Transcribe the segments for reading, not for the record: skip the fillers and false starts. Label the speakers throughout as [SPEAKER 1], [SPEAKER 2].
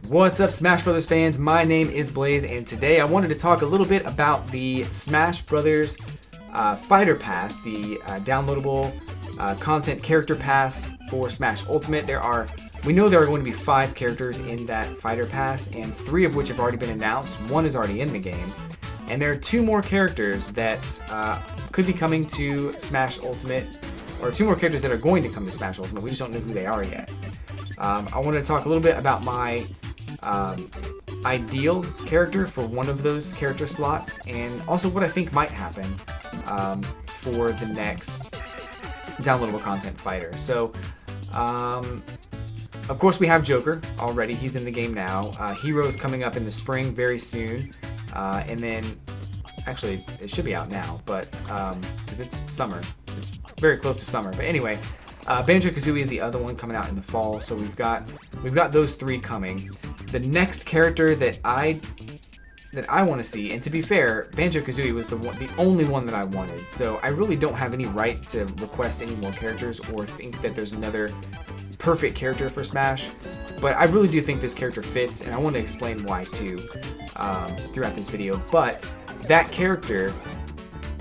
[SPEAKER 1] What's up, Smash Brothers fans? My name is Blaze, and today I wanted to talk a little bit about the Smash Brothers Fighter Pass, the downloadable content character pass for Smash Ultimate. We know there are going to be 5 characters in that Fighter Pass, and 3 of which have already been announced. 1 is already in the game, and there are 2 more characters that could be coming to Smash Ultimate, or 2 more characters that are going to come to Smash Ultimate. We just don't know who they are yet. I wanted to talk a little bit about my ideal character for one of those character slots, and also what I think might happen for the next downloadable content fighter. So, of course, we have Joker already. He's in the game now. Hero's coming up in the spring very soon, and then actually it should be out now, but because it's summer, it's very close to summer. But anyway. Banjo-Kazooie is the other one coming out in the fall, so we've got those 3 coming. The next character that I want to see, and to be fair, Banjo-Kazooie was the only one that I wanted, so I really don't have any right to request any more characters or think that there's another perfect character for Smash. But I really do think this character fits, and I want to explain why too throughout this video. But that character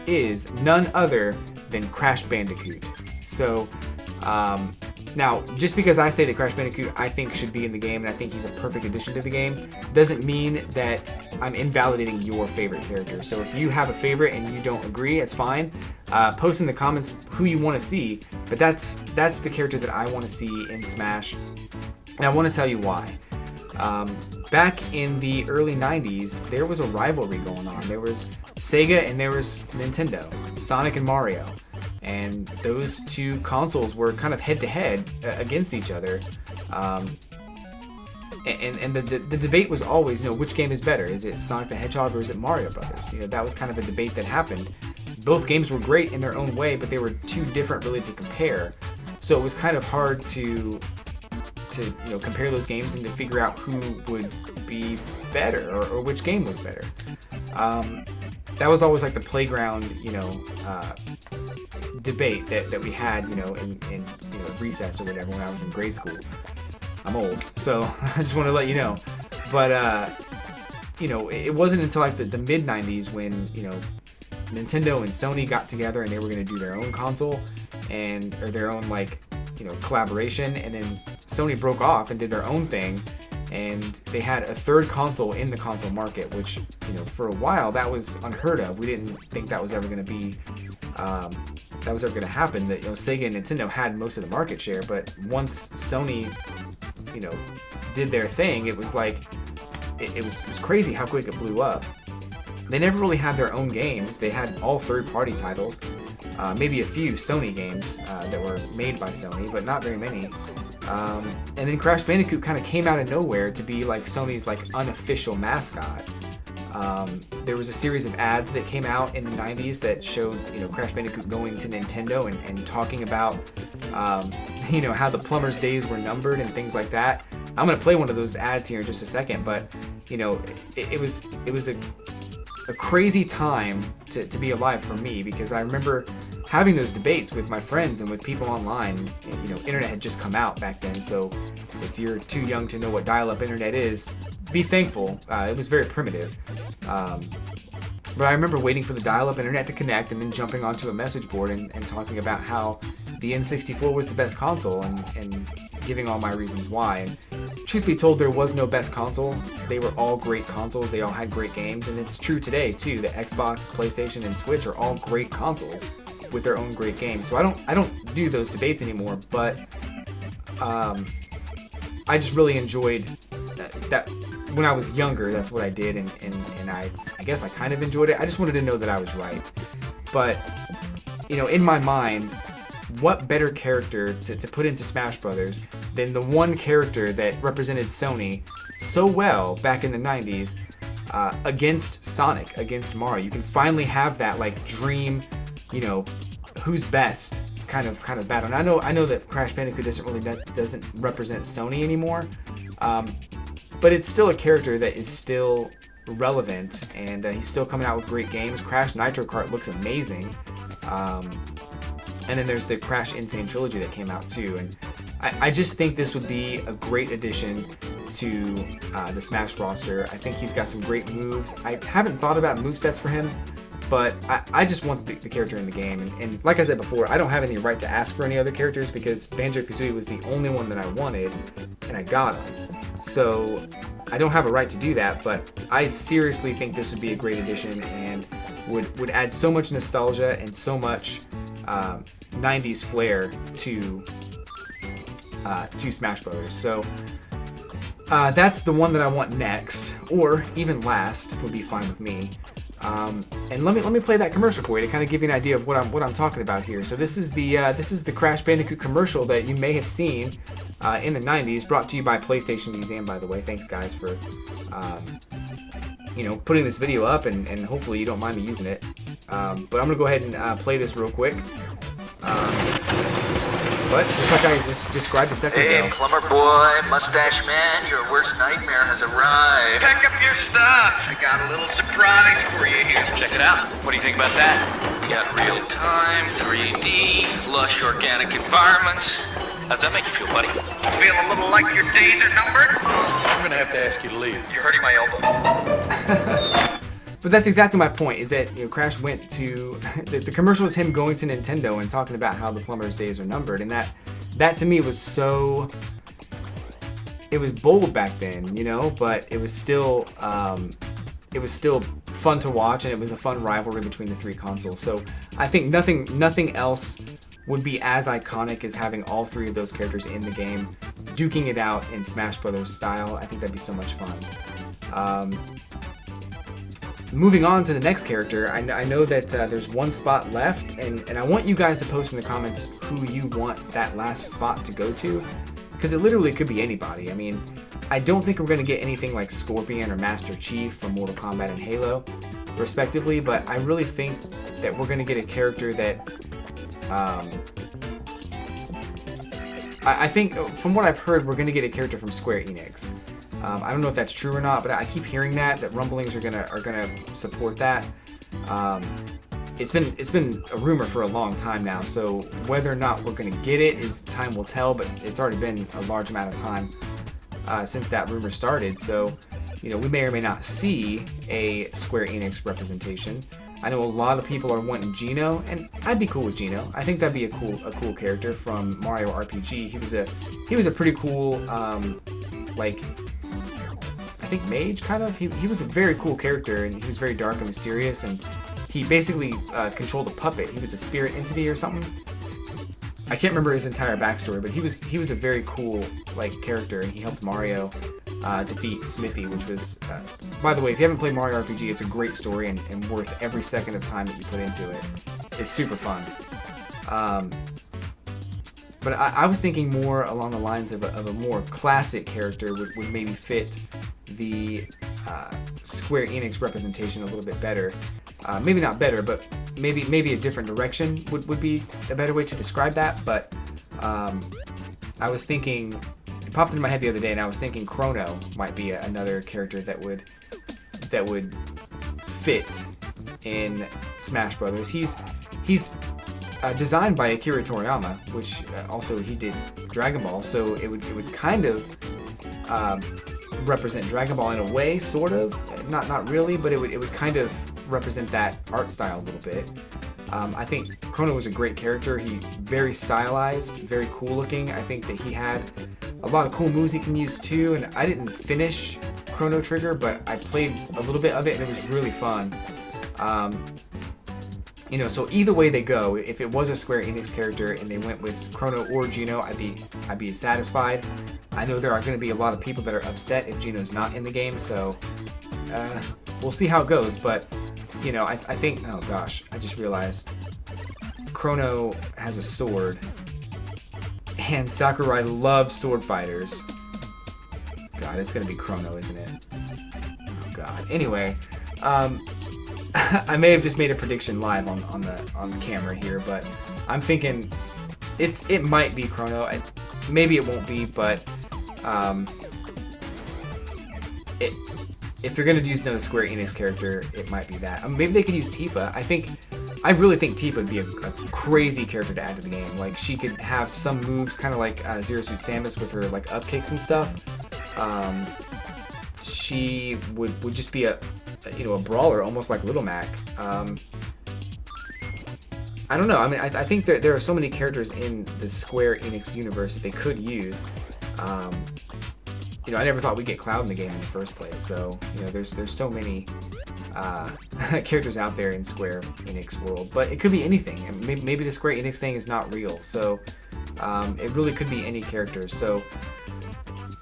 [SPEAKER 1] is none other than Crash Bandicoot. So. Now, just because I say that Crash Bandicoot I think should be in the game and I think he's a perfect addition to the game, doesn't mean that I'm invalidating your favorite character. So if you have a favorite and you don't agree, it's fine. Post in the comments who you want to see, but that's the character that I want to see in Smash, and I want to tell you why. Back in the early 90s, there was a rivalry going on. There was Sega and there was Nintendo, Sonic and Mario. And those 2 consoles were kind of head-to-head against each other. And the debate was always, which game is better? Is it Sonic the Hedgehog or is it Mario Brothers? That was kind of a debate that happened. Both games were great in their own way, but they were too different really to compare. So it was kind of hard to compare those games and to figure out who would be better or which game was better. That was always like the playground, debate that we had, in recess or whatever when I was in grade school. I'm old, so I just want to let you know. But it wasn't until like the mid '90s when Nintendo and Sony got together and they were going to do their own console or their own collaboration, and then Sony broke off and did their own thing, and they had a 3rd console in the console market, which for a while that was unheard of. We didn't think that was ever going to be happen, that Sega and Nintendo had most of the market share, but once Sony did their thing, it was like it was crazy how quick it blew up. They never really had their own games. They had all third-party titles, maybe a few Sony games that were made by Sony, but not very many. And then Crash Bandicoot kind of came out of nowhere to be like Sony's unofficial mascot. There was a series of ads that came out in the 90s that showed Crash Bandicoot going to Nintendo and talking about how the plumber's days were numbered and things like that. I'm gonna play one of those ads here in just a second, but it was a crazy time to be alive for me, because I remember having those debates with my friends and with people online. Internet had just come out back then, so if you're too young to know what dial-up internet is, be thankful. It was very primitive. But I remember waiting for the dial-up internet to connect and then jumping onto a message board and talking about how the N64 was the best console and giving all my reasons why. And truth be told, there was no best console. They were all great consoles. They all had great games, and it's true today too. The Xbox, PlayStation, and Switch are all great consoles with their own great games. So I don't do those debates anymore, but I just really enjoyed that when I was younger. That's what I did, and I guess I kind of enjoyed it. I just wanted to know that I was right. But in my mind, what better character to put into Smash Brothers than the one character that represented Sony so well back in the 90s against Sonic, against Mario? You can finally have that dream, who's best kind of battle. And I know that Crash Bandicoot doesn't represent Sony anymore, but it's still a character that is still relevant, and he's still coming out with great games. Crash Nitro Kart looks amazing. And then there's the Crash Insane Trilogy that came out too. And I just think this would be a great addition to the Smash roster. I think he's got some great moves. I haven't thought about movesets for him, but I just want the character in the game. And like I said before, I don't have any right to ask for any other characters because Banjo-Kazooie was the only one that I wanted, and I got him. So I don't have a right to do that, but I seriously think this would be a great addition and would add so much nostalgia and so much 90s flair to Smash Brothers. So that's the one that I want next, or even last would be fine with me. And let me play that commercial for you to kind of give you an idea of what I'm talking about here. So this is the Crash Bandicoot commercial that you may have seen in the 90s, brought to you by PlayStation Museum, by the way. Thanks guys for putting this video up, and hopefully you don't mind me using it. But I'm gonna go ahead and play this real quick. But just like I just described a second ago.
[SPEAKER 2] Hey, plumber boy, mustache man, your worst nightmare has arrived.
[SPEAKER 3] Pack up your stuff. I got a little surprise for you here.
[SPEAKER 2] Check it out. What do you think about that? We got real-time, 3D, lush organic environments. How's that make you feel, buddy?
[SPEAKER 3] Feel a little like your days are numbered?
[SPEAKER 4] I'm gonna have to ask you to leave.
[SPEAKER 3] You're hurting my elbow.
[SPEAKER 1] But that's exactly my point, is that Crash went to the commercial was him going to Nintendo and talking about how the plumber's days are numbered, and that to me was so, it was bold back then, but it was still fun to watch, and it was a fun rivalry between the three consoles. So I think nothing else would be as iconic as having all three of those characters in the game, duking it out in Smash Brothers style. I think that'd be so much fun. Moving on to the next character, I know that there's one spot left, and I want you guys to post in the comments who you want that last spot to go to, because it literally could be anybody. I mean, I don't think we're going to get anything like Scorpion or Master Chief from Mortal Kombat and Halo, respectively, but I really think that we're going to get a character that, I think, from what I've heard, we're going to get a character from Square Enix. I don't know if that's true or not, but I keep hearing that rumblings are gonna support that. It's been a rumor for a long time now, so whether or not we're gonna get it is time will tell. But it's already been a large amount of time since that rumor started, so we may or may not see a Square Enix representation. I know a lot of people are wanting Geno, and I'd be cool with Geno. I think that'd be a cool character from Mario RPG. He was a pretty cool I think mage, kind of. He was a very cool character, and he was very dark and mysterious, and he basically controlled a puppet. He was a spirit entity or something. I can't remember his entire backstory, but he was a very cool character, and he helped Mario defeat Smithy, which was, by the way, if you haven't played Mario RPG, it's a great story and worth every second of time that you put into it. It's super fun. But I was thinking more along the lines of a more classic character would maybe fit the Square Enix representation a little bit better. Maybe not better, but maybe a different direction would be a better way to describe that. But I was thinking, it popped into my head the other day, and I was thinking Chrono might be another character that would fit in Smash Brothers. He's designed by Akira Toriyama, which also he did Dragon Ball, so it would kind of represent Dragon Ball in a way, sort of. Not really, but it would kind of represent that art style a little bit. I think Chrono was a great character. He very stylized, very cool looking. I think that he had a lot of cool moves he can use too, and I didn't finish Chrono Trigger, but I played a little bit of it, and it was really fun. So either way they go, if it was a Square Enix character and they went with Chrono or Geno, I'd be satisfied. I know there are going to be a lot of people that are upset if Geno's not in the game, so we'll see how it goes. But I think, oh gosh, I just realized Chrono has a sword, and Sakurai loves sword fighters. God, it's going to be Chrono, isn't it? Oh god. Anyway, I may have just made a prediction live on the camera here, but I'm thinking it might be Chrono. Maybe it won't be, but if they're gonna use another Square Enix character, it might be that. Maybe they could use Tifa. I really think Tifa would be a crazy character to add to the game. Like, she could have some moves, kind of like Zero Suit Samus with her up kicks and stuff. she would just be a brawler, almost like Little Mac. I don't know. I mean, I think there are so many characters in the Square Enix universe that they could use. I never thought we'd get Cloud in the game in the first place. So, there's so many characters out there in Square Enix world. But it could be anything. And maybe the Square Enix thing is not real. So, it really could be any character. So,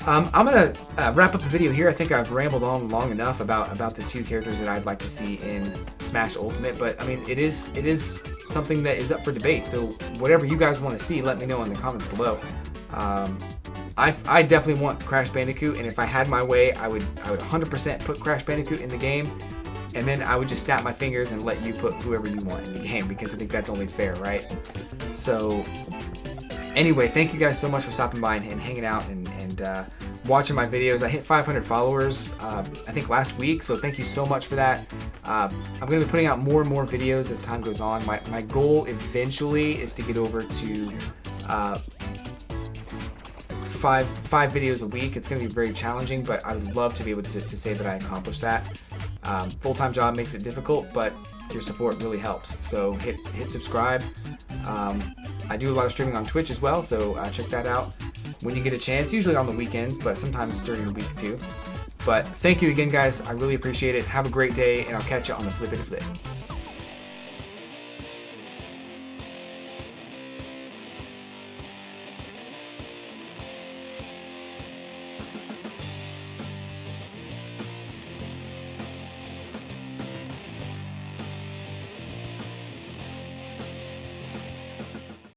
[SPEAKER 1] I'm going to wrap up the video here. I think I've rambled on long enough about the two characters that I'd like to see in Smash Ultimate. But, I mean, it is something that is up for debate. So, whatever you guys want to see, let me know in the comments below. I definitely want Crash Bandicoot, and if I had my way, I would 100% put Crash Bandicoot in the game, and then I would just snap my fingers and let you put whoever you want in the game, because I think that's only fair, right? So, anyway, thank you guys so much for stopping by and hanging out and watching my videos. I hit 500 followers, I think last week, so thank you so much for that. I'm going to be putting out more and more videos as time goes on. My goal eventually is to get over to five videos a week. It's going to be very challenging, but I would love to be able to say that I accomplished that. Full-time job makes it difficult, but your support really helps. So hit subscribe. I do a lot of streaming on Twitch as well, so check that out when you get a chance, usually on the weekends, but sometimes during the week too. But thank you again, guys. I really appreciate it. Have a great day, and I'll catch you on the Flippity Flip.